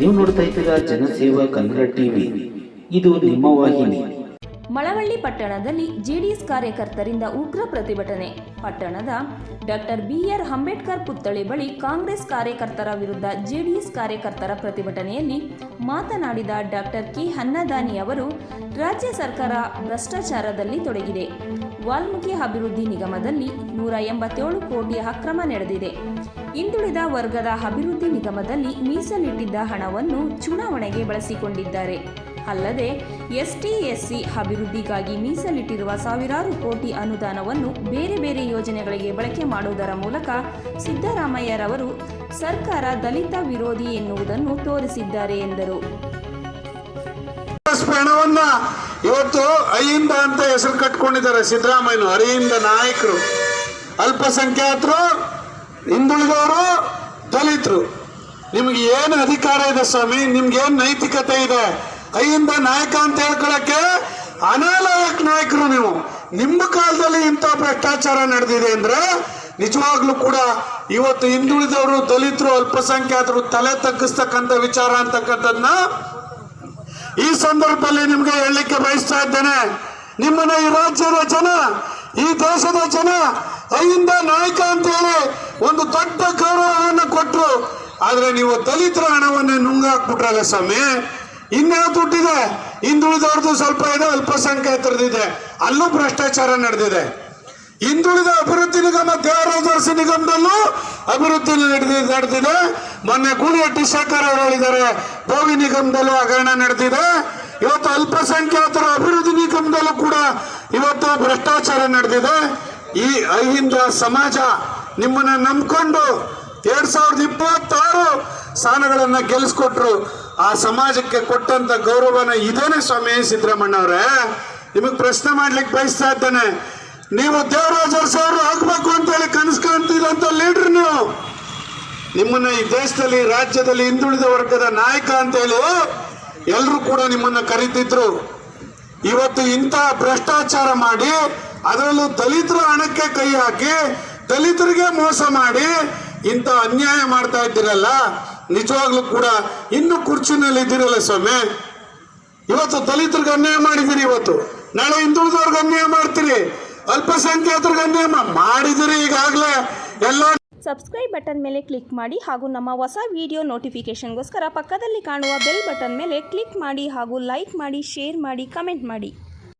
ನೀವು ನೋಡ್ತಾ ಇದ್ದೀರಾ ಜನಸೇವಾ ಕನ್ನಡ ಟಿವಿ, ಇದು ನಿಮ್ಮ ವಾಹಿನಿ. ಮಳವಳ್ಳಿ ಪಟ್ಟಣದಲ್ಲಿ ಜೆಡಿಎಸ್ ಕಾರ್ಯಕರ್ತರಿಂದ ಉಗ್ರ ಪ್ರತಿಭಟನೆ. ಪಟ್ಟಣದ ಡಾಕ್ಟರ್ ಬಿ.ಆರ್. ಅಂಬೇಡ್ಕರ್ ಪುತ್ಥಳಿ ಬಳಿ ಕಾಂಗ್ರೆಸ್ ಕಾರ್ಯಕರ್ತರ ವಿರುದ್ಧ ಜೆಡಿಎಸ್ ಕಾರ್ಯಕರ್ತರ ಪ್ರತಿಭಟನೆಯಲ್ಲಿ ಮಾತನಾಡಿದ ಡಾಕ್ಟರ್ ಕೆ. ಅನ್ನದಾನಿ ಅವರು, ರಾಜ್ಯ ಸರ್ಕಾರ ಭ್ರಷ್ಟಾಚಾರದಲ್ಲಿ ತೊಡಗಿದೆ. ವಾಲ್ಮೀಕಿ ಅಭಿವೃದ್ಧಿ ನಿಗಮದಲ್ಲಿ 187 ಕೋಟಿ ಅಕ್ರಮ ನಡೆದಿದೆ. ಹಿಂದುಳಿದ ವರ್ಗದ ಅಭಿವೃದ್ಧಿ ನಿಗಮದಲ್ಲಿ ಮೀಸಲಿಟ್ಟಿದ್ದ ಹಣವನ್ನು ಚುನಾವಣೆಗೆ ಬಳಸಿಕೊಂಡಿದ್ದಾರೆ. ಅಲ್ಲದೆ ಎಸ್ಟಿ ಎಸ್ಸಿ ಅಭಿವೃದ್ಧಿಗಾಗಿ ಮೀಸಲಿಟ್ಟಿರುವ ಸಾವಿರಾರು ಕೋಟಿ ಅನುದಾನವನ್ನು ಬೇರೆ ಬೇರೆ ಯೋಜನೆಗಳಿಗೆ ಬಳಕೆ ಮಾಡುವುದರ ಮೂಲಕ ಸಿದ್ದರಾಮಯ್ಯರವರು ಸರ್ಕಾರ ದಲಿತ ವಿರೋಧಿ ಎನ್ನುವುದನ್ನು ತೋರಿಸಿದ್ದಾರೆ ಎಂದರು. ಹಣವನ್ನ ಇವತ್ತು ಅಹಿಂದ ಅಂತ ಹೆಸರು ಕಟ್ಕೊಂಡಿದ್ದಾರೆ ಸಿದ್ದರಾಮಯ್ಯನು. ಅಹಿಂದ ನಾಯಕರು, ಅಲ್ಪಸಂಖ್ಯಾತರು, ಹಿಂದುಳಿದವರು, ದಲಿತರು. ನಿಮ್ಗೆ ಏನು ಅಧಿಕಾರ ಇದೆ ಸ್ವಾಮಿ? ನಿಮ್ಗೆ ಏನು ನೈತಿಕತೆ ಇದೆ? ಅಹಿಂದ ನಾಯಕ ಅಂತ ಹೇಳ್ಕೊಳಕ್ಕೆ ಅನಾಲಾಯಕ ನಾಯಕರು ನೀವು. ನಿಮ್ಮ ಕಾಲದಲ್ಲಿ ಇಂಥ ಭ್ರಷ್ಟಾಚಾರ ನಡೆದಿದೆ ಅಂದ್ರೆ ನಿಜವಾಗ್ಲೂ ಕೂಡ ಇವತ್ತು ಹಿಂದುಳಿದವರು, ದಲಿತರು, ಅಲ್ಪಸಂಖ್ಯಾತರು ತಲೆ ತಗ್ಗಿಸ್ತಕ್ಕಂಥ ವಿಚಾರ ಅಂತಕ್ಕಂಥದ್ನ ಈ ಸಂದರ್ಭದಲ್ಲಿ ನಿಮ್ಗೆ ಹೇಳಲಿಕ್ಕೆ ಬಯಸ್ತಾ ಇದ್ದೇನೆ. ನಿಮ್ಮನ್ನ ಈ ರಾಜ್ಯದ ಜನ, ಈ ದೇಶದ ಜನ ಅಹಿಂದ ನಾಯಕ ಅಂತ ಹೇಳಿ ಒಂದು ದೊಡ್ಡ ಗೌರವವನ್ನು ಕೊಟ್ಟರು. ಆದ್ರೆ ನೀವು ದಲಿತರ ಹಣವನ್ನೇ ನುಂಗಾಕ್ಬಿಟ್ರಲ್ಲ ಸ್ವಾಮಿ. ಇನ್ಯಾವ ದುಡ್ಡಿದೆ? ಹಿಂದುಳಿದವ್ರದ್ದು ಸ್ವಲ್ಪ ಇದೆ, ಅಲ್ಪಸಂಖ್ಯಾತರದಿದೆ. ಅಲ್ಲೂ ಭ್ರಷ್ಟಾಚಾರ ನಡೆದಿದೆ. ಹಿಂದುಳಿದ ಅಭಿವೃದ್ಧಿ ನಿಗಮ, ದೇವರಾಜ ನಿಗಮದಲ್ಲೂ ಅಭಿವೃದ್ಧಿ ನಡೆದಿದೆ. ಮೊನ್ನೆ ಗೂಳಿಹಟ್ಟಿ ಶೇಖರ್ ಅವರು ಹೇಳಿದ್ದಾರೆ, ಭೋವಿ ನಿಗಮದಲ್ಲೂ ಹಗರಣ ನಡೆದಿದೆ. ಇವತ್ತು ಅಲ್ಪಸಂಖ್ಯಾತರ ಅಭಿವೃದ್ಧಿ ನಿಗಮದಲ್ಲೂ ಕೂಡ ಇವತ್ತು ಭ್ರಷ್ಟಾಚಾರ ನಡೆದಿದೆ. ಈ ಅಹಿಂದ ಸಮಾಜ ನಿಮ್ಮನ್ನ ನಂಬ್ಕೊಂಡು 2026 ಸ್ಥಾನಗಳನ್ನ ಗೆಲ್ಲಿಸ್ಕೊಟ್ರು. ಆ ಸಮಾಜಕ್ಕೆ ಕೊಟ್ಟಂತ ಗೌರವನ ಇದೇನೆ ಸ್ವಾಮಿ ಸಿದ್ದರಾಮಣ್ಣವ್ರೆ. ನಿಮಗೆ ಪ್ರಶ್ನೆ ಮಾಡ್ಲಿಕ್ಕೆ ಬಯಸ್ತಾ ಇದ್ದೇನೆ. ನೀವು ದೇವರಾಜ ಅವರು ಆಗ್ಬೇಕು ಅಂತ ಹೇಳಿ ಕನಸು ಕಾಣ್ತಿದಂತ ಲೀಡರ್ ನೀವು. ನಿಮ್ಮನ್ನ ಈ ದೇಶದಲ್ಲಿ, ರಾಜ್ಯದಲ್ಲಿ ಹಿಂದುಳಿದ ವರ್ಗದ ನಾಯಕ ಅಂತ ಹೇಳಿ ಎಲ್ಲರೂ ಕೂಡ ನಿಮ್ಮನ್ನ ಕರೀತಿದ್ರು. ಇವತ್ತು ಇಂಥ ಭ್ರಷ್ಟಾಚಾರ ಮಾಡಿ, ಅದರಲ್ಲೂ ದಲಿತರ ಹಣಕ್ಕೆ ಕೈ ಹಾಕಿ ದಲಿತರಿಗೆ ಮೋಸ ಮಾಡಿ ಇಂಥ ಅನ್ಯಾಯ ಮಾಡ್ತಾ ಇದ್ದೀರಲ್ಲ, ನಿಜವಾಗ್ಲೂ ಕೂಡ ಇನ್ನು ಕುರ್ಚಿನಲ್ಲಿ ಇದ್ದೀರಲ್ಲ ಸ್ವಾಮಿ. ಇವತ್ತು ದಲಿತರಿಗೆ ಅನ್ಯಾಯ ಮಾಡಿದಿರಿ, ಇವತ್ತು ನಾಳೆ ಹಿಂದುಳಿದವ್ರಿಗೆ ಅನ್ಯಾಯ ಮಾಡ್ತೀರಿ, ಅಲ್ಪಸಂಖ್ಯಾತರಿಗೆ ಅನ್ಯಾಯ ಮಾಡಿದಿರಿ. ಈಗಾಗಲೇ ಎಲ್ಲ ಸಬ್ಸ್ಕ್ರೈಬ್ ಬಟನ್ ಮೇಲೆ ಕ್ಲಿಕ್ ಮಾಡಿ ಹಾಗೂ ನಮ್ಮ ಹೊಸ ವಿಡಿಯೋ ನೋಟಿಫಿಕೇಷನ್ಗೋಸ್ಕರ ಪಕ್ಕದಲ್ಲಿ ಕಾಣುವ ಬೆಲ್ ಬಟನ್ ಮೇಲೆ ಕ್ಲಿಕ್ ಮಾಡಿ ಹಾಗೂ ಲೈಕ್ ಮಾಡಿ, ಶೇರ್ ಮಾಡಿ, ಕಮೆಂಟ್ ಮಾಡಿ.